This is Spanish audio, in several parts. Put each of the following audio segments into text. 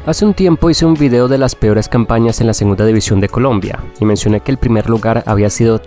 Hace un tiempo hice un video de las peores campañas en la segunda división de Colombia y mencioné que el primer lugar había sido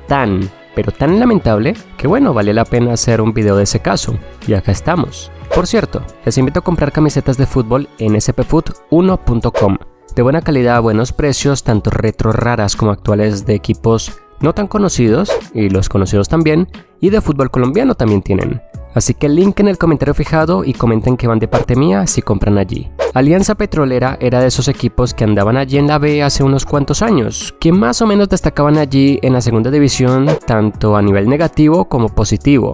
pero tan lamentable que bueno, vale la pena hacer un video de ese caso, y acá estamos. Por cierto, les invito a comprar camisetas de fútbol en spfood1.com, de buena calidad a buenos precios, tanto retro raras como actuales de equipos no tan conocidos, y los conocidos también, y de fútbol colombiano también tienen. Así que link en el comentario fijado y comenten que van de parte mía si compran allí. Alianza Petrolera era de esos equipos que andaban allí en la B hace unos cuantos años, que más o menos destacaban allí en la segunda división tanto a nivel negativo como positivo.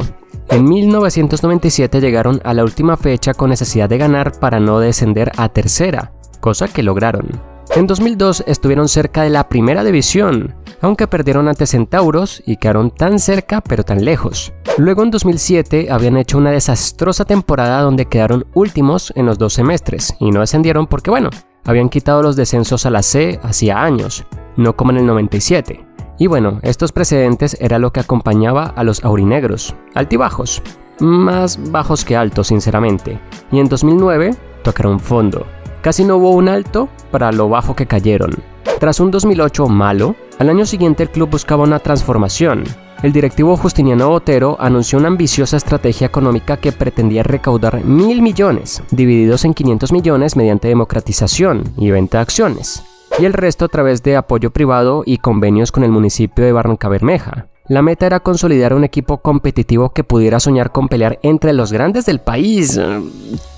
En 1997 llegaron a la última fecha con necesidad de ganar para no descender a tercera, cosa que lograron. En 2002 estuvieron cerca de la primera división, aunque perdieron ante Centauros y quedaron tan cerca pero tan lejos. Luego en 2007 habían hecho una desastrosa temporada donde quedaron últimos en los 2 semestres y no descendieron porque bueno, habían quitado los descensos a la C hacía años, no como en el 97. Y bueno, estos precedentes era lo que acompañaba a los aurinegros, altibajos, más bajos que altos sinceramente. Y en 2009 tocaron fondo. Casi no hubo un alto para lo bajo que cayeron. Tras un 2008 malo, al año siguiente el club buscaba una transformación. El directivo Justiniano Botero anunció una ambiciosa estrategia económica que pretendía recaudar 1.000 millones, divididos en 500 millones mediante democratización y venta de acciones, y el resto a través de apoyo privado y convenios con el municipio de Barrancabermeja. La meta era consolidar un equipo competitivo que pudiera soñar con pelear entre los grandes del país.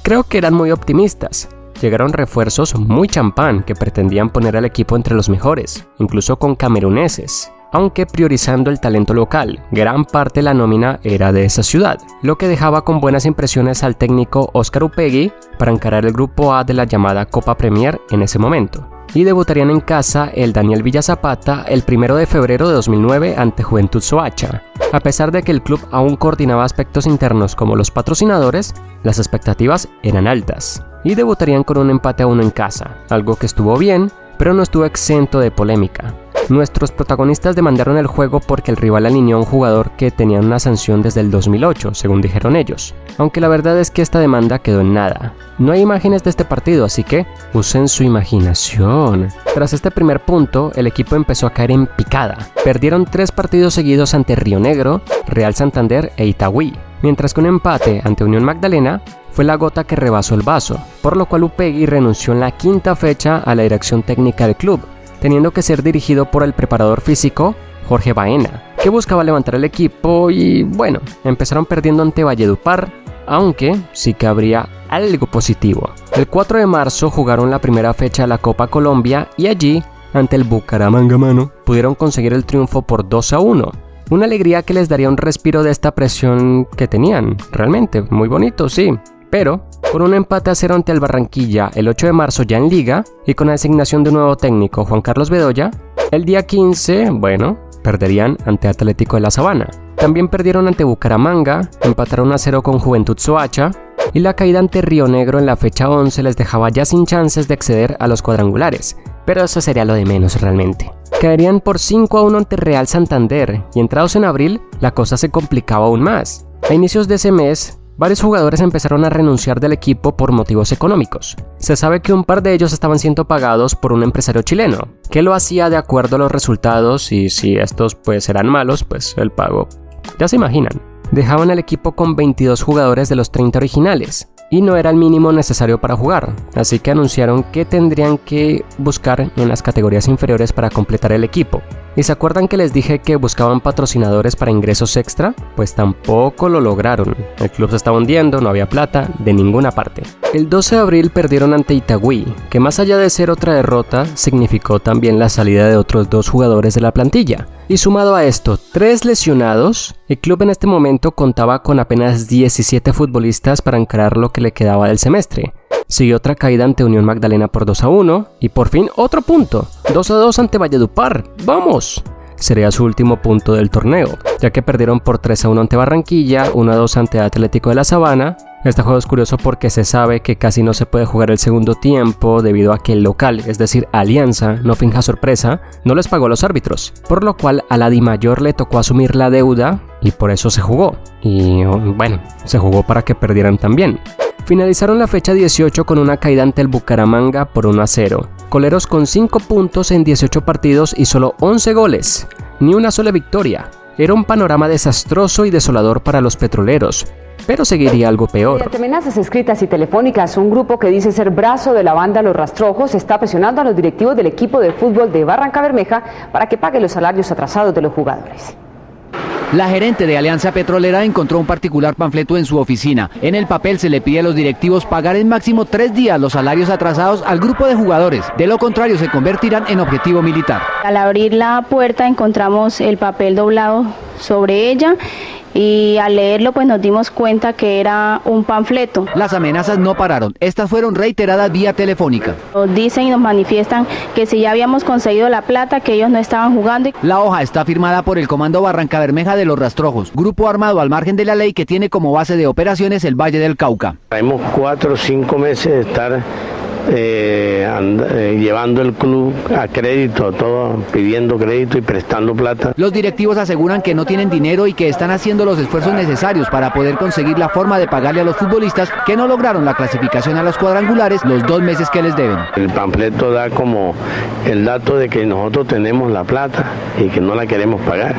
Creo que eran muy optimistas. Llegaron refuerzos muy champán que pretendían poner al equipo entre los mejores, incluso con cameruneses, aunque priorizando el talento local. Gran parte de la nómina era de esa ciudad, lo que dejaba con buenas impresiones al técnico Óscar Upegui para encarar el grupo A de la llamada Copa Premier en ese momento. Y debutarían en casa el Daniel Villa Zapata el 1 de febrero de 2009 ante Juventud Soacha. A pesar de que el club aún coordinaba aspectos internos como los patrocinadores, las expectativas eran altas. Y debutarían con un empate a 1 en casa, algo que estuvo bien, pero no estuvo exento de polémica. Nuestros protagonistas demandaron el juego porque el rival alineó a un jugador que tenía una sanción desde el 2008, según dijeron ellos. Aunque la verdad es que esta demanda quedó en nada. No hay imágenes de este partido, así que usen su imaginación. Tras este primer punto, el equipo empezó a caer en picada. Perdieron 3 partidos seguidos ante Río Negro, Real Santander e Itagüí, mientras que un empate ante Unión Magdalena fue la gota que rebasó el vaso, por lo cual Upegui renunció en la 5ª fecha a la dirección técnica del club, teniendo que ser dirigido por el preparador físico Jorge Baena, que buscaba levantar el equipo y bueno, empezaron perdiendo ante Valledupar, aunque sí que habría algo positivo. El 4 de marzo jugaron la primera fecha de la Copa Colombia y allí, ante el Bucaramanga Mano, pudieron conseguir el triunfo por 2-1. Una alegría que les daría un respiro de esta presión que tenían, realmente, muy bonito, sí. Pero, con un empate a 0 ante el Barranquilla el 8 de marzo ya en Liga, y con la designación de un nuevo técnico, Juan Carlos Bedoya, el día 15, bueno, perderían ante Atlético de la Sabana. También perdieron ante Bucaramanga, empataron a 0 con Juventud Soacha, y la caída ante Río Negro en la fecha 11 les dejaba ya sin chances de acceder a los cuadrangulares, pero eso sería lo de menos realmente. Caerían por 5-1 ante Real Santander, y entrados en abril, la cosa se complicaba aún más. A inicios de ese mes, varios jugadores empezaron a renunciar del equipo por motivos económicos. Se sabe que un par de ellos estaban siendo pagados por un empresario chileno, que lo hacía de acuerdo a los resultados y si estos pues eran malos, pues el pago, ya se imaginan. Dejaban al equipo con 22 jugadores de los 30 originales, y no era el mínimo necesario para jugar, así que anunciaron que tendrían que buscar en las categorías inferiores para completar el equipo. ¿Y se acuerdan que les dije que buscaban patrocinadores para ingresos extra? Pues tampoco lo lograron. El club se estaba hundiendo, no había plata de ninguna parte. El 12 de abril perdieron ante Itagüí, que más allá de ser otra derrota, significó también la salida de otros 2 jugadores de la plantilla. Y sumado a esto, 3 lesionados, el club en este momento contaba con apenas 17 futbolistas para encarar lo que le quedaba del semestre. Siguió otra caída ante Unión Magdalena por 2-1 y por fin otro punto, 2-2 ante Valledupar. ¡Vamos! Sería su último punto del torneo, ya que perdieron por 3-1 ante Barranquilla, 1-2 ante Atlético de la Sabana. Este juego es curioso porque se sabe que casi no se puede jugar el segundo tiempo debido a que el local, es decir, Alianza, no finja sorpresa, no les pagó a los árbitros, por lo cual a la Dimayor le tocó asumir la deuda y por eso se jugó. Y bueno, se jugó para que perdieran también. Finalizaron la fecha 18 con una caída ante el Bucaramanga por 1-0. Coleros con 5 puntos en 18 partidos y solo 11 goles. Ni una sola victoria. Era un panorama desastroso y desolador para los petroleros. Pero seguiría algo peor. Mediante amenazas escritas y telefónicas, un grupo que dice ser brazo de la banda Los Rastrojos está presionando a los directivos del equipo de fútbol de Barrancabermeja para que paguen los salarios atrasados de los jugadores. La gerente de Alianza Petrolera encontró un particular panfleto en su oficina. En el papel se le pide a los directivos pagar en máximo 3 días los salarios atrasados al grupo de jugadores. De lo contrario, se convertirán en objetivo militar. Al abrir la puerta encontramos el papel doblado sobre ella y al leerlo pues nos dimos cuenta que era un panfleto. Las amenazas no pararon. Estas fueron reiteradas vía telefónica. Nos dicen y nos manifiestan que si ya habíamos conseguido la plata, que ellos no estaban jugando. La hoja está firmada por el Comando Barrancabermeja de Los Rastrojos, grupo armado al margen de la ley que tiene como base de operaciones el Valle del Cauca. Traemos 4 o 5 meses de estar llevando el club a crédito, todo pidiendo crédito y prestando plata. Los directivos aseguran que no tienen dinero y que están haciendo los esfuerzos necesarios para poder conseguir la forma de pagarle a los futbolistas que no lograron la clasificación a los cuadrangulares los 2 meses que les deben. El panfleto da como el dato de que nosotros tenemos la plata y que no la queremos pagar.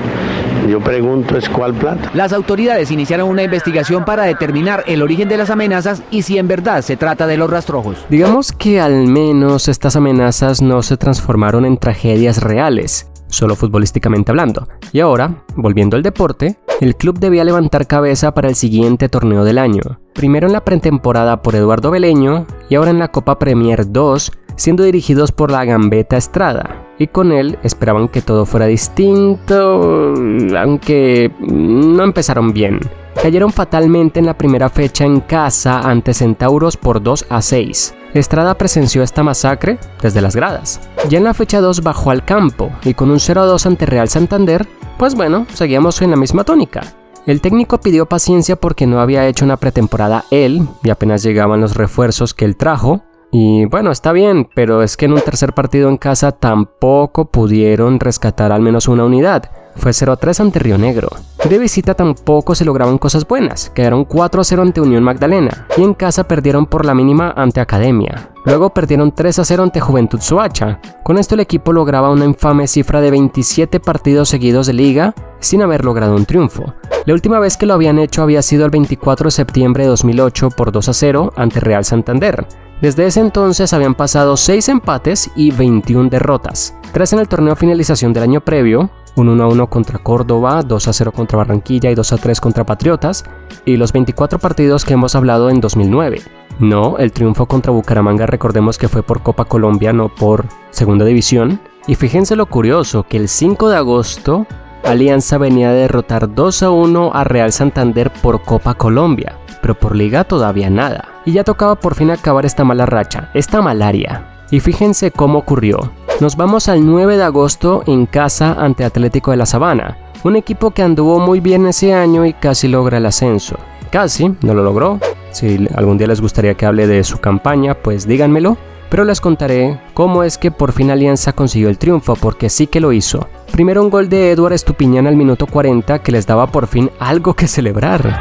Yo pregunto es ¿cuál plata? Las autoridades iniciaron una investigación para determinar el origen de las amenazas y si en verdad se trata de Los Rastrojos. Digamos que al menos estas amenazas no se transformaron en tragedias reales, solo futbolísticamente hablando. Y ahora, volviendo al deporte, el club debía levantar cabeza para el siguiente torneo del año. Primero en la pretemporada por Eduardo Beleño y ahora en la Copa Premier 2, siendo dirigidos por la Gambetta Estrada. Y con él esperaban que todo fuera distinto, aunque no empezaron bien. Cayeron fatalmente en la primera fecha en casa ante Centauros por 2-6. Estrada presenció esta masacre desde las gradas. Ya en la fecha 2 bajó al campo y con un 0-2 ante Real Santander, pues bueno, seguíamos en la misma tónica. El técnico pidió paciencia porque no había hecho una pretemporada él y apenas llegaban los refuerzos que él trajo. Y bueno, está bien, pero es que en un tercer partido en casa tampoco pudieron rescatar al menos una unidad. Fue 0-3 ante Río Negro. De visita tampoco se lograban cosas buenas. Quedaron 4-0 ante Unión Magdalena. Y en casa perdieron por la mínima ante Academia. Luego perdieron 3-0 ante Juventud Soacha. Con esto el equipo lograba una infame cifra de 27 partidos seguidos de liga sin haber logrado un triunfo. La última vez que lo habían hecho había sido el 24 de septiembre de 2008 por 2-0 ante Real Santander. Desde ese entonces habían pasado 6 empates y 21 derrotas. 3 en el torneo finalización del año previo, un 1-1 contra Córdoba, 2-0 contra Barranquilla y 2-3 contra Patriotas, y los 24 partidos que hemos hablado en 2009. No, el triunfo contra Bucaramanga recordemos que fue por Copa Colombia, no por Segunda División. Y fíjense lo curioso, que el 5 de agosto Alianza venía de derrotar 2-1 a Real Santander por Copa Colombia, pero por Liga todavía nada. Y ya tocaba por fin acabar esta mala racha, esta malaria. Y fíjense cómo ocurrió. Nos vamos al 9 de agosto en casa ante Atlético de la Sabana, un equipo que anduvo muy bien ese año y casi logra el ascenso. Casi, no lo logró. Si algún día les gustaría que hable de su campaña, pues díganmelo. Pero les contaré cómo es que por fin Alianza consiguió el triunfo, porque sí que lo hizo. Primero un gol de Eduard Estupiñán al minuto 40 que les daba por fin algo que celebrar.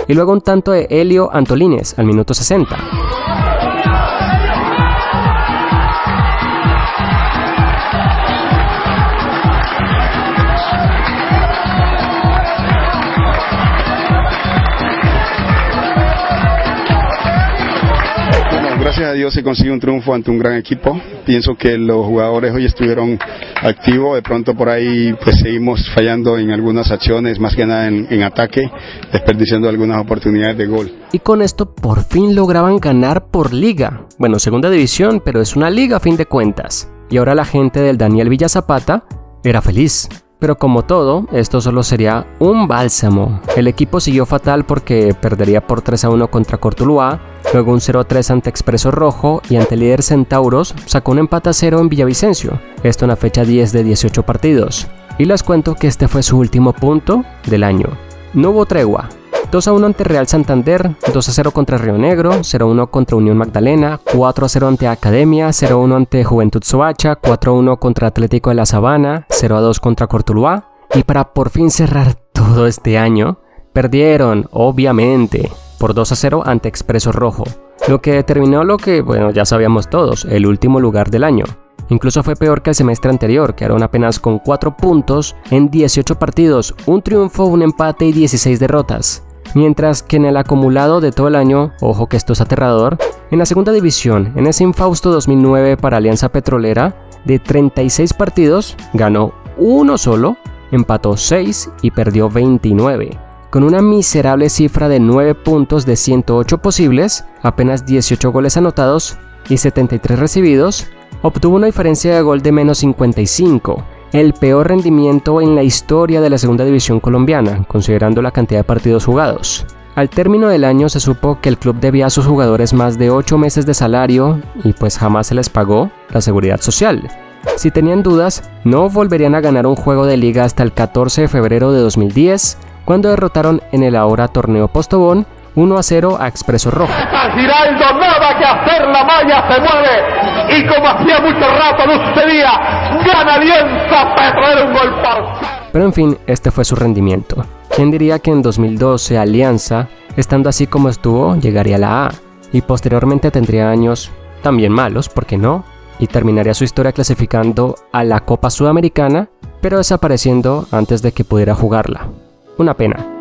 Y luego un tanto de Helio Antolines al minuto 60. Gracias a Dios se consigue un triunfo ante un gran equipo. Pienso que los jugadores hoy estuvieron activos, de pronto por ahí pues seguimos fallando en algunas acciones, más que nada en ataque, desperdiciando algunas oportunidades de gol. Y con esto por fin lograban ganar por liga. Bueno, segunda división, pero es una liga a fin de cuentas. Y ahora la gente del Daniel Villa Zapata era feliz. Pero como todo, esto solo sería un bálsamo. El equipo siguió fatal porque perdería por 3-1 contra Cortuluá, luego un 0-3 ante Expreso Rojo y ante el líder Centauros sacó un empate a 0 en Villavicencio. Esto en la fecha 10 de 18 partidos. Y les cuento que este fue su último punto del año. No hubo tregua. 2-1 ante Real Santander, 2-0 contra Río Negro, 0-1 contra Unión Magdalena, 4-0 ante Academia, 0-1 ante Juventud Soacha, 4-1 contra Atlético de la Sabana, 0-2 contra Cortuluá. Y para por fin cerrar todo este año, perdieron, obviamente, por 2-0 ante Expreso Rojo, lo que determinó lo que, ya sabíamos todos, el último lugar del año. Incluso fue peor que el semestre anterior, quedaron apenas con 4 puntos en 18 partidos, un triunfo, un empate y 16 derrotas. Mientras que en el acumulado de todo el año, ojo que esto es aterrador, en la segunda división, en ese infausto 2009 para Alianza Petrolera, de 36 partidos, ganó 1 solo, empató 6 y perdió 29. Con una miserable cifra de 9 puntos de 108 posibles, apenas 18 goles anotados y 73 recibidos, obtuvo una diferencia de gol de menos 55, el peor rendimiento en la historia de la segunda división colombiana, considerando la cantidad de partidos jugados. Al término del año se supo que el club debía a sus jugadores más de 8 meses de salario y pues jamás se les pagó la seguridad social. Si tenían dudas, no volverían a ganar un juego de liga hasta el 14 de febrero de 2010, cuando derrotaron en el ahora torneo Postobón 1-0 a Expreso Rojo. Giraldo, nada que hacer, la malla se mueve y como hacía mucho rato no sucedía, gana Alianza Petrolera un gol parcial. Pero en fin, este fue su rendimiento. ¿Quién diría que en 2012 Alianza, estando así como estuvo, llegaría a la A y posteriormente tendría años también malos, ¿por qué no? Y terminaría su historia clasificando a la Copa Sudamericana, pero desapareciendo antes de que pudiera jugarla. Una pena.